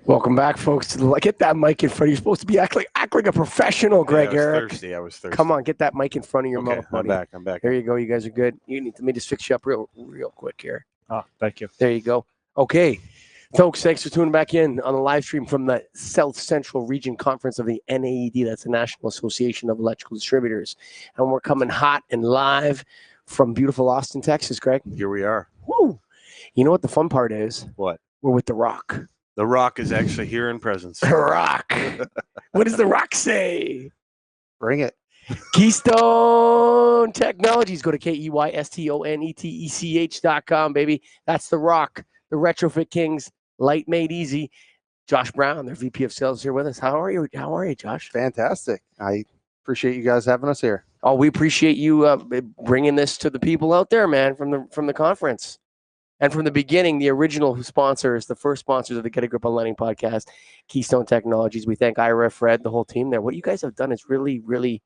Welcome back, folks. Get that mic in front. You're supposed to be act like a professional, Greg Eric. I was thirsty. Come on, get that mic in front of your mouth, buddy. I'm back. There you go. You guys are good. Let me just fix you up real quick here. Oh, thank you. There you go. Okay. Folks, thanks for tuning back in on the live stream from the South Central Region Conference of the NAED. That's the National Association of Electrical Distributors. And we're coming hot and live from beautiful Austin, Texas, Greg. Here we are. Woo! You know what the fun part is? What? We're with The Rock. The Rock is actually here in presence. The Rock. What does The Rock say? Bring it. Keystone Technologies. Go to KEYSTONETECH.com, baby. That's The Rock, the Retrofit Kings, light made easy. Josh Brown, their VP of Sales, here with us. How are you? Josh? Fantastic. I appreciate you guys having us here. Oh, we appreciate you bringing this to the people out there, man, from the conference. And from the beginning, the original sponsors, the first sponsors of the Get a Grip on Lighting podcast, Keystone Technologies. We thank Ira, Fred, the whole team there. What you guys have done is really, really,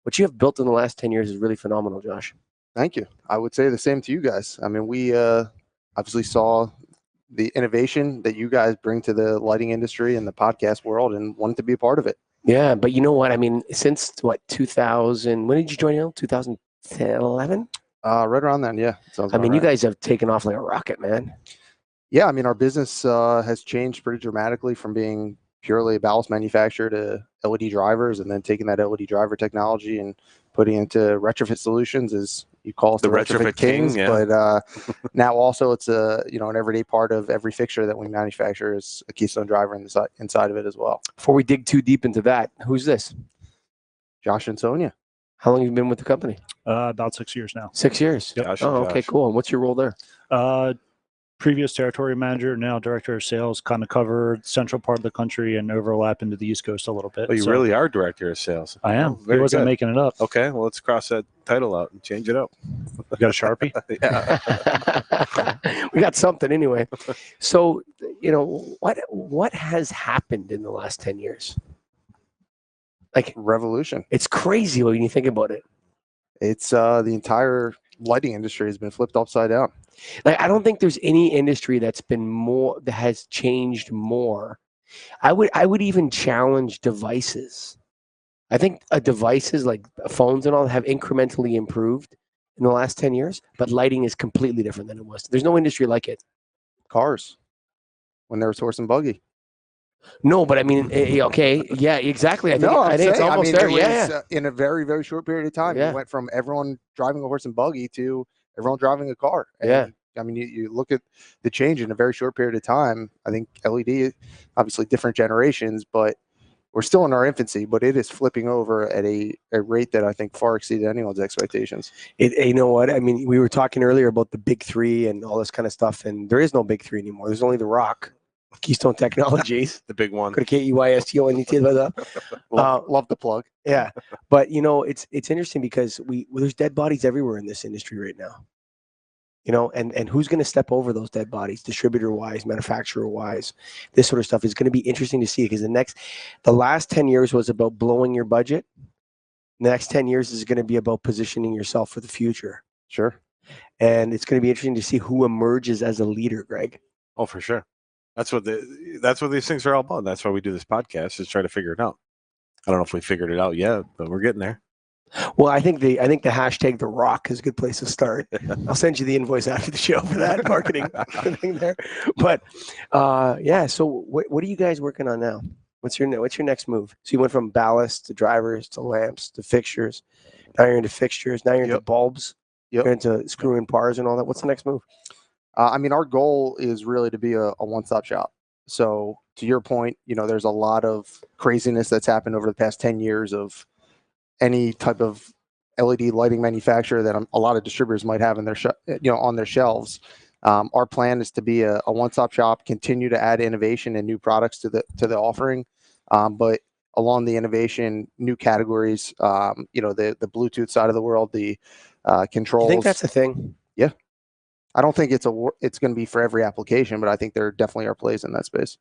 what you have built in the last 10 years is really phenomenal, Josh. Thank you. I would say the same to you guys. I mean, we obviously saw the innovation that you guys bring to the lighting industry and the podcast world and wanted to be a part of it. Yeah, but you know what? I mean, since 2000, when did you join? 2010, 11? Right around then, yeah. I mean, you guys have taken off like a rocket, man. Yeah, I mean, our business has changed pretty dramatically from being purely a ballast manufacturer to LED drivers, and then taking that LED driver technology and putting into retrofit solutions, as you call us, the retrofit kings. Yeah. But now also it's an everyday part of every fixture that we manufacture is a Keystone driver inside of it as well. Before we dig too deep into that, who's this? Josh and Insogna. How long have you been with the company? About 6 years now. 6 years. Yep. Okay, cool. And what's your role there? Previous territory manager, now director of sales, kind of covered central part of the country and overlap into the East Coast a little bit. Well, you really are director of sales. I am. Very He wasn't good. making it up. Okay, well, let's cross that title out and change it up. You got a Sharpie? Yeah. We got something anyway. So, what has happened in the last 10 years? Like, Revolution. it's crazy when you think about it. It's the entire lighting industry has been flipped upside down. Like, I don't think there's any industry that has changed more. I would even challenge devices. I think devices like phones and all have incrementally improved in the last 10 years, but lighting is completely different than it was. There's no industry like it. Cars, when there was horse and buggy. No, but I mean, okay, yeah, exactly. I think it's almost there. Yeah. In a very, very short period of time, Yeah. we went from everyone driving a horse and buggy to everyone driving a car. And Yeah. I mean, you look at the change in a very short period of time. I think LED, obviously different generations, but we're still in our infancy, but it is flipping over at a rate that I think far exceeded anyone's expectations. You know what? I mean, we were talking earlier about the big three and all this kind of stuff, and there is no big three anymore. There's only The Rock, Keystone Technologies. The big one. Go to KEYSTONET. Love the plug. Yeah, but it's interesting because there's dead bodies everywhere in this industry right now. And who's going to step over those dead bodies, distributor wise, manufacturer wise? This sort of stuff is going to be interesting to see because the last 10 years was about blowing your budget. The next 10 years is going to be about positioning yourself for the future. Sure. And it's going to be interesting to see who emerges as a leader, Greg. Oh, for sure. That's what these things are all about. That's why we do this podcast, is try to figure it out. I don't know if we figured it out yet, but we're getting there. Well, I think the hashtag The Rock is a good place to start. I'll send you the invoice after the show for that marketing thing there. But yeah, so what are you guys working on now? What's your next move? So you went from ballast to drivers to lamps to fixtures. Now you're into fixtures. Now you're into bulbs. Yep. You're into screw-in bars and all that. What's the next move? I mean, our goal is really to be a one-stop shop. So to your point, there's a lot of craziness that's happened over the past 10 years of any type of LED lighting manufacturer that a lot of distributors might have in their on their shelves. Our plan is to be a one-stop shop, continue to add innovation and new products to the offering, but along the innovation, new categories. The Bluetooth side of the world, the controls. You think that's a thing? Yeah, I don't think it's going to be for every application, but I think there definitely are plays in that space.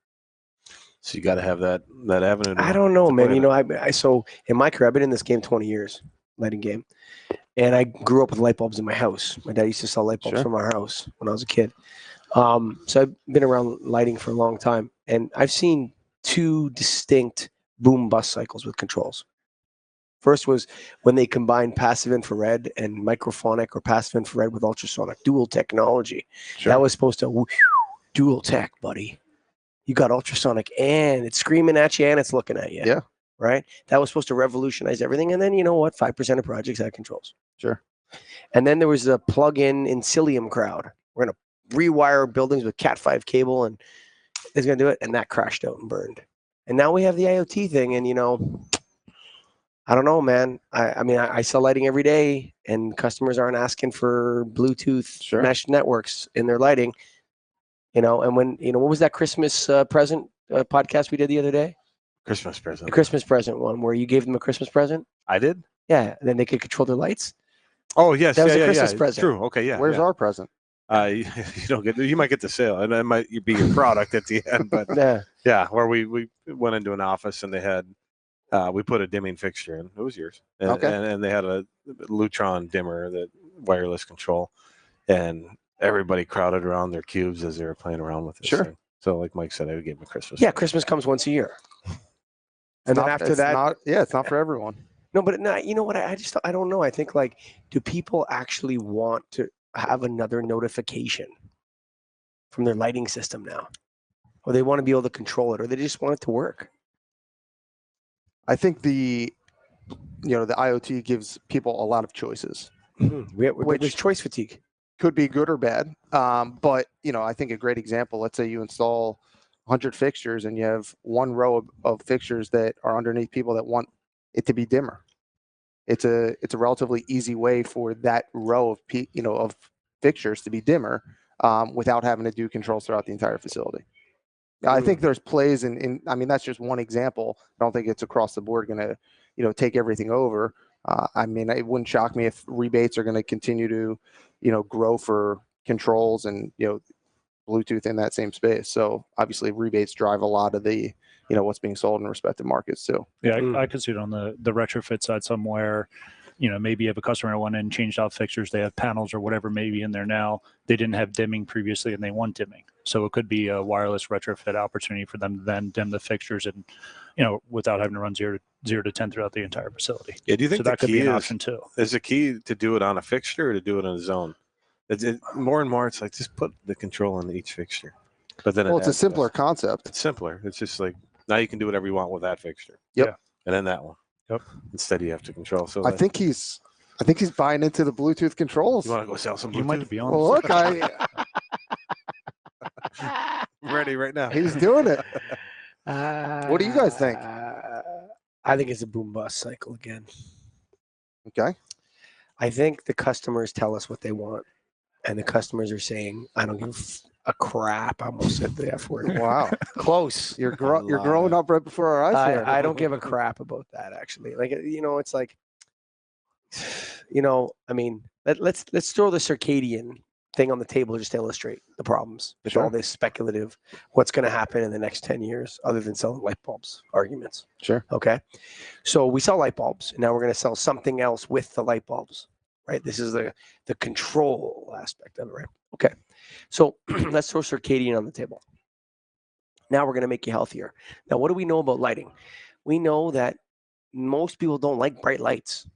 So you got to have that avenue. I don't know, man. So in my career, I've been in this game 20 years, lighting game. And I grew up with light bulbs in my house. My dad used to sell light bulbs from our house when I was a kid. So I've been around lighting for a long time. And I've seen two distinct boom bust cycles with controls. First was when they combined passive infrared and microphonic or passive infrared with ultrasonic, dual technology. That was supposed to dual tech, buddy. You got ultrasonic and it's screaming at you and it's looking at you. Yeah. Right? That was supposed to revolutionize everything. And then you know what? 5% of projects had controls. Sure. And then there was a plug-in Insilium crowd. We're going to rewire buildings with Cat5 cable and it's going to do it. And that crashed out and burned. And now we have the IoT thing. And, you know, I don't know, man. I mean, I sell lighting every day and customers aren't asking for Bluetooth mesh networks in their lighting. You know, and when, you know, what was that Christmas present podcast we did the other day? Christmas present. The Christmas present one where you gave them a Christmas present. I did? Yeah. And then they could control their lights. Oh, yes. That was a Christmas present. True. Okay. Yeah. Where's our present? You don't get. You might get the sale, and it might be your product at the end. But yeah, where we went into an office and they had we put a dimming fixture in. It was yours, and, and they had a Lutron dimmer, that wireless control, and everybody crowded around their cubes as they were playing around with this thing. So, like Mike said, I would give them a Christmas. Yeah, Christmas comes once a year, and then after that, it's not for everyone. No, but no, you know what? I don't know. I think, like, do people actually want to have another notification from their lighting system now, or they want to be able to control it, or they just want it to work? I think the IoT gives people a lot of choices. There's choice fatigue. Could be good or bad. But, you know, I think a great example, let's say you install 100 fixtures and you have one row of fixtures that are underneath people that want it to be dimmer. It's a relatively easy way for that row of fixtures to be dimmer without having to do controls throughout the entire facility. I think there's plays in I mean, that's just one example. I don't think it's across the board going to, you know, take everything over. I mean, it wouldn't shock me if rebates are going to continue to, you know, grow for controls and, you know, Bluetooth in that same space. So obviously rebates drive a lot of the, you know, what's being sold in respective markets too. Yeah, I could see it on the retrofit side somewhere. You know, maybe you have a customer that went in and changed out fixtures. They have panels or whatever maybe in there now. They didn't have dimming previously and they want dimming. So it could be a wireless retrofit opportunity for them to then dim the fixtures and, you know, without having to run 0 to 10 throughout the entire facility. Yeah, do you think so that could be an option too? Is the key to do it on a fixture or to do it in a zone? More and more, it's like just put the control on each fixture. But then it's a simpler concept. It's simpler. It's just like now you can do whatever you want with that fixture. Yep. Yeah. And then that one. Yep. Instead, you have to control. So I think he's buying into the Bluetooth controls. You want to go sell some Bluetooth? You might be on. Well, look, I'm ready right now. He's doing it. What do you guys think? I think it's a boom bust cycle again. Okay. I think the customers tell us what they want, and the customers are saying, "I don't give a crap." I almost said the F word. Wow, close. You're growing up right before our eyes here. I don't give a crap about that, actually. Like, you know, it's like, you know, I mean, let's throw the circadian thing on the table just to illustrate the problems with all this speculative what's going to happen in the next 10 years other than selling light bulbs arguments. Sure. Okay. So we sell light bulbs, and now we're going to sell something else with the light bulbs, right? This is the control aspect of it, right? Okay. So let's throw circadian on the table. Now we're going to make you healthier. Now, what do we know about lighting? We know that most people don't like bright lights,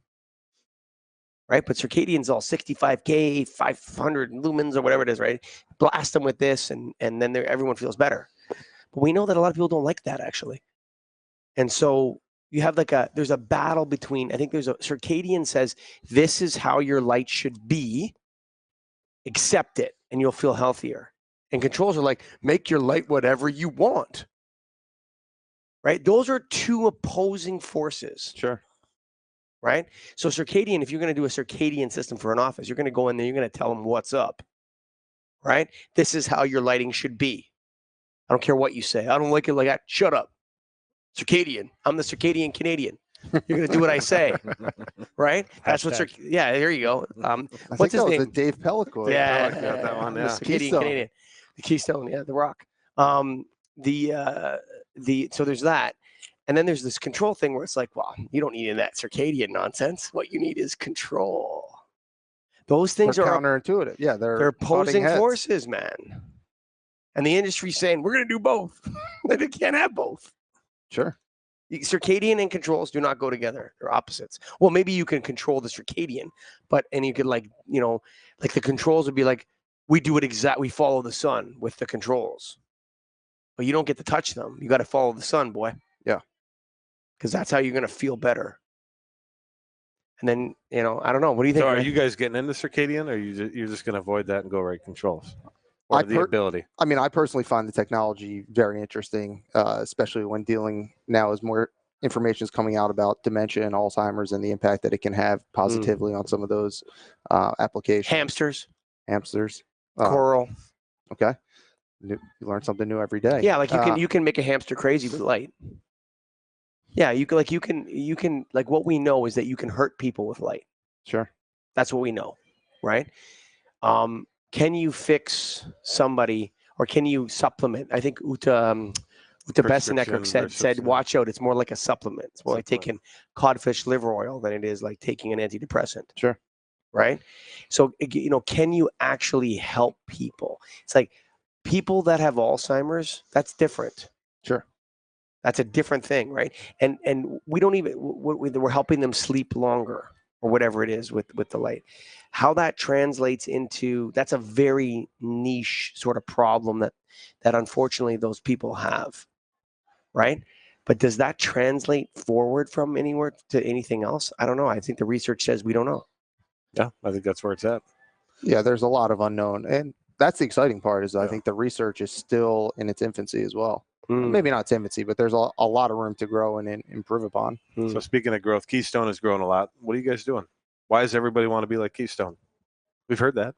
right? But circadian's all 65K, 500 lumens or whatever it is, right? Blast them with this, and then everyone feels better. But we know that a lot of people don't like that, actually. And so you have there's a battle between, I think there's circadian says, this is how your light should be, accept it, and you'll feel healthier. And controls are like, make your light whatever you want, right? Those are two opposing forces. Sure. Right? So circadian, if you're going to do a circadian system for an office, you're going to go in there, you're going to tell them what's up, right? This is how your lighting should be. I don't care what you say. I don't like it like that. Shut up. Circadian. I'm the circadian Canadian. You're going to do what I say, right? That's what. Yeah, there you go. What's his name? Dave Pellico. Yeah, that one. Yeah. The circadian Canadian. The Keystone. Yeah, the Rock. So there's that. And then there's this control thing where it's like, well, you don't need that circadian nonsense. What you need is control. Those things are counterintuitive. Yeah, they're opposing forces, man. And the industry's saying, we're going to do both. They can't have both. Sure. Circadian and controls do not go together. They're opposites. Well, maybe you can control the circadian, and you could like the controls would be like, we do it exactly. We follow the sun with the controls, but you don't get to touch them. You got to follow the sun, boy. Yeah. Because that's how you're going to feel better. And then, I don't know. What do you think? So are you guys getting into circadian, or you're just going to avoid that and go right controls? Or the ability? I mean, I personally find the technology very interesting, especially when dealing now as more information is coming out about dementia and Alzheimer's and the impact that it can have positively on some of those applications. Hamsters, Oh, coral. Okay. You learn something new every day. Yeah, like you can make a hamster crazy with light. Yeah, you can like what we know is that you can hurt people with light. Sure. That's what we know, right? Can you fix somebody, or can you supplement? I think Uta Bessenecker said, watch out. It's more like a supplement. It's more like taking codfish liver oil than it is like taking an antidepressant. Sure. Right. So, can you actually help people? It's like people that have Alzheimer's, that's different. Sure. That's a different thing. Right. And we don't even, we're helping them sleep longer or whatever it is with the light. How that translates into, that's a very niche sort of problem that unfortunately those people have, right? But does that translate forward from anywhere to anything else? I don't know. I think the research says we don't know. Yeah, I think that's where it's at. Yeah, there's a lot of unknown. And that's the exciting part is I think the research is still in its infancy as well. Maybe not its infancy, but there's a lot of room to grow and improve upon. So speaking of growth, Keystone has grown a lot. What are you guys doing? Why does everybody want to be like Keystone? We've heard that.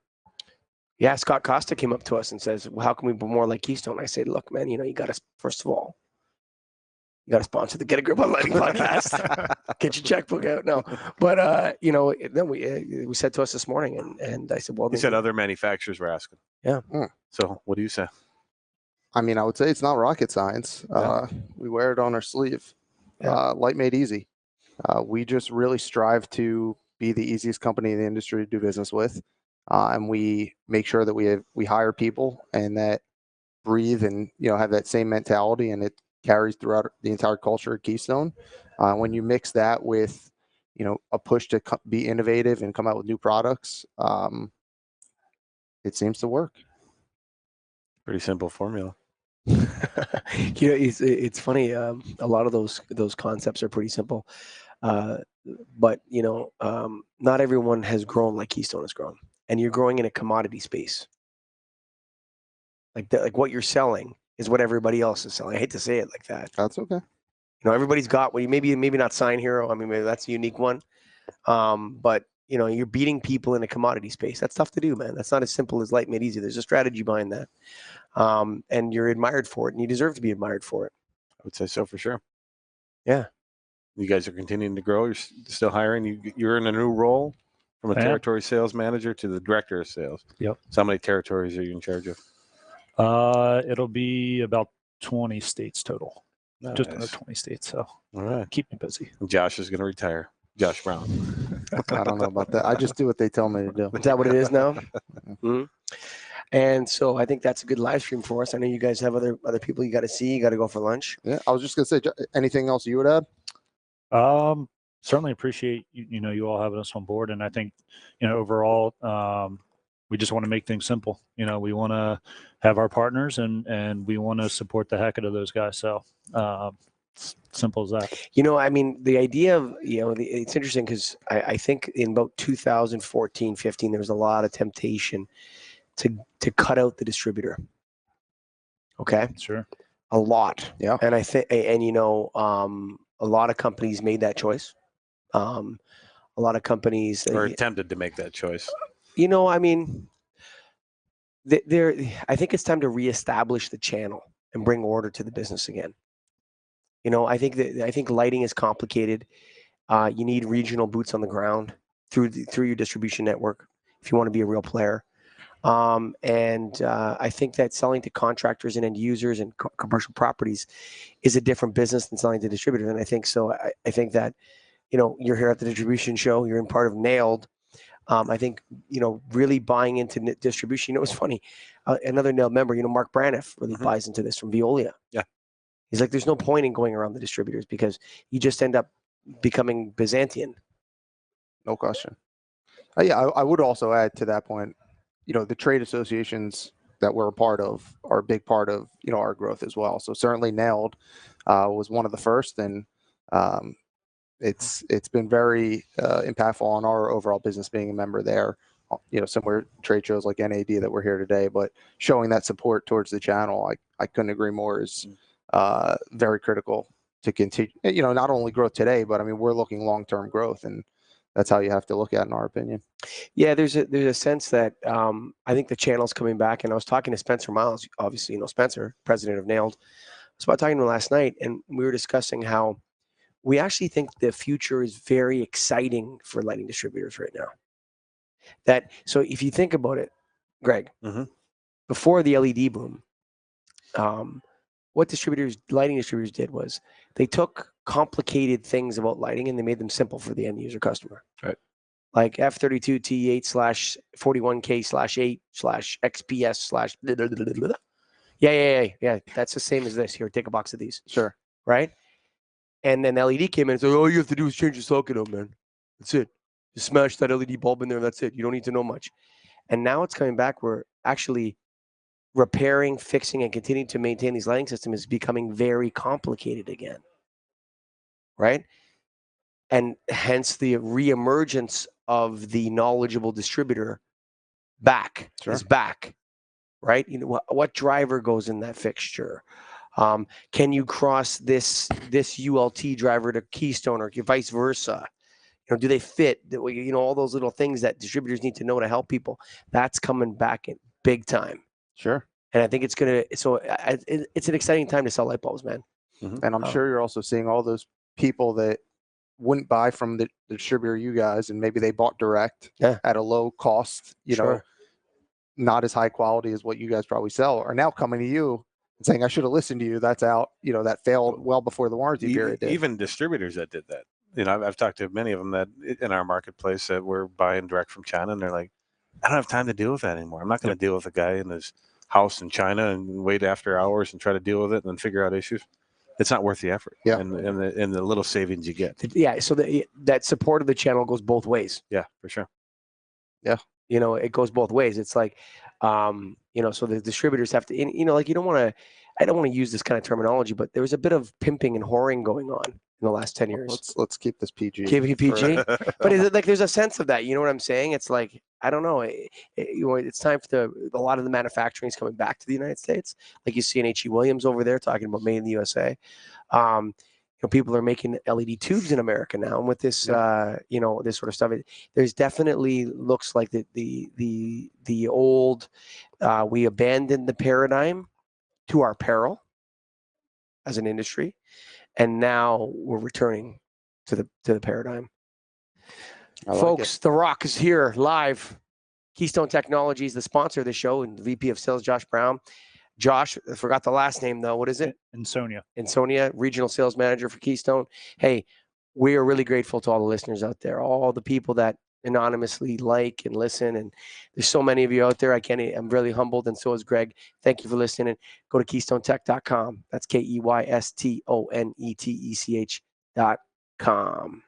Yeah, Scott Costa came up to us and says, well, how can we be more like Keystone? I said, look, man, you got to, first of all, you got to sponsor the Get a Grip on Lighting podcast. Get your checkbook out. No, but, then we said to us this morning, and I said, well, he said other manufacturers were asking. Yeah. So what do you say? I mean, I would say it's not rocket science. Yeah. We wear it on our sleeve. Yeah. Light made easy. We just really strive to be the easiest company in the industry to do business with. And we make sure that we hire people and that breathe and, have that same mentality, and it carries throughout the entire culture at Keystone. When you mix that with, a push to be innovative and come out with new products, it seems to work. Pretty simple formula. It's funny. A lot of those concepts are pretty simple, but not everyone has grown like Keystone has grown, and you're growing in a commodity space. Like what you're selling is what everybody else is selling. I hate to say it like that. That's okay. Everybody's got what you maybe not Sign Hero. I mean, maybe that's a unique one, but you're beating people in a commodity space. That's tough to do, man. That's not as simple as light made easy. There's a strategy behind that. And you're admired for it, and you deserve to be admired for it. I would say so for sure. Yeah. You guys are continuing to grow. You're still hiring. You're in a new role from a territory sales manager to the director of sales. Yep. So how many territories are you in charge of? It'll be about 20 states total. Nice. Just under 20 states. So all right. Keep me busy. Josh is going to retire. Josh Brown. I don't know about that. I just do what they tell me to do. Is that what it is now? Mm-hmm. And so I think that's a good live stream for us. I know you guys have other people you got to see. You got to go for lunch. Yeah, I was just going to say, anything else you would add? Certainly appreciate you all having us on board, and I think overall we just want to make things simple. We want to have our partners, and we want to support the heck out of those guys. So simple as that. I mean, the idea of it's interesting because I think in about 2014, 15, there was a lot of temptation to cut out the distributor. Okay. Sure. A lot. Yeah. And I think, a lot of companies made that choice. A lot of companies or attempted to make that choice. I mean, I think it's time to reestablish the channel and bring order to the business again. I think lighting is complicated. You need regional boots on the ground through your distribution network if you want to be a real player. And I think that selling to contractors and end users and commercial properties is a different business than selling to distributors. And I think so. I think that, you're here at the distribution show, you're in part of NAED. I think, really buying into distribution. It's funny. Another NAED member, Mark Braniff really buys into this from Veolia. Yeah. He's like, there's no point in going around the distributors because you just end up becoming Byzantine. No question. Yeah, I would also add to that point, the trade associations that we're a part of are a big part of, our growth as well. So certainly NAED was one of the first, and it's been very impactful on our overall business being a member there. Similar trade shows like NAED that we're here today, but showing that support towards the channel, I couldn't agree more, is very critical to continue, not only growth today, but I mean, we're looking long-term growth, and that's how you have to look at it, in our opinion. Yeah, there's a sense that I think the channel's coming back, and I was talking to Spencer Miles, obviously, Spencer, president of NAED. I was talking to him last night, and we were discussing how we actually think the future is very exciting for lighting distributors right now. So if you think about it, Greg, before the LED boom, what lighting distributors did was they took complicated things about lighting and they made them simple for the end user customer. Right. Like F32 T8/41K/8/XPS/ Yeah. That's the same as this. Here, take a box of these. Sure. Right. And then LED came in and said, all you have to do is change the socket out, man. That's it. Just smash that LED bulb in there. That's it. You don't need to know much. And now it's coming back. We're actually repairing, fixing, and continuing to maintain these lighting systems is becoming very complicated again. Right? And hence the reemergence of the knowledgeable distributor is back. Right? What driver goes in that fixture? Can you cross this ULT driver to Keystone or vice versa? Do they fit? All those little things that distributors need to know to help people. That's coming back in big time. Sure. And I think it's an exciting time to sell light bulbs, man. And I'm sure you're also seeing all those people that wouldn't buy from the distributor, you guys, and maybe they bought direct at a low cost, not as high quality as what you guys probably sell, are now coming to you and saying, I should have listened to you. That's out, that failed well before the warranty period did. Even distributors that did that. I've talked to many of them that in our marketplace that we're buying direct from China, and they're like, I don't have time to deal with that anymore. I'm not going to deal with a guy in his house in China and wait after hours and try to deal with it and then figure out issues. It's not worth the effort and the little savings you get. Yeah, so that support of the channel goes both ways. Yeah, for sure. Yeah. It goes both ways. It's like, so the distributors have to, like, I don't want to use this kind of terminology, but there was a bit of pimping and whoring going on in the last 10 years. Let's keep this PG. Keep it PG. But is it like there's a sense of that? You know what I'm saying? It's like, I don't know. It's time for a lot of the manufacturing is coming back to the United States. Like you see in H.E. Williams over there talking about made in the USA. People are making LED tubes in America now, and with this, this sort of stuff, there's definitely looks like the old. We abandoned the paradigm to our peril as an industry, and now we're returning to the paradigm. Folks, The Rock is here live. Keystone Technologies, the sponsor of the show, and the VP of Sales, Josh Brown. Josh, I forgot the last name though. What is it? Insogna, regional sales manager for Keystone. Hey, we are really grateful to all the listeners out there, all the people that anonymously like and listen. And there's so many of you out there. I'm really humbled, and so is Greg. Thank you for listening. Go to KeystoneTech.com. That's KeystoneTech.com.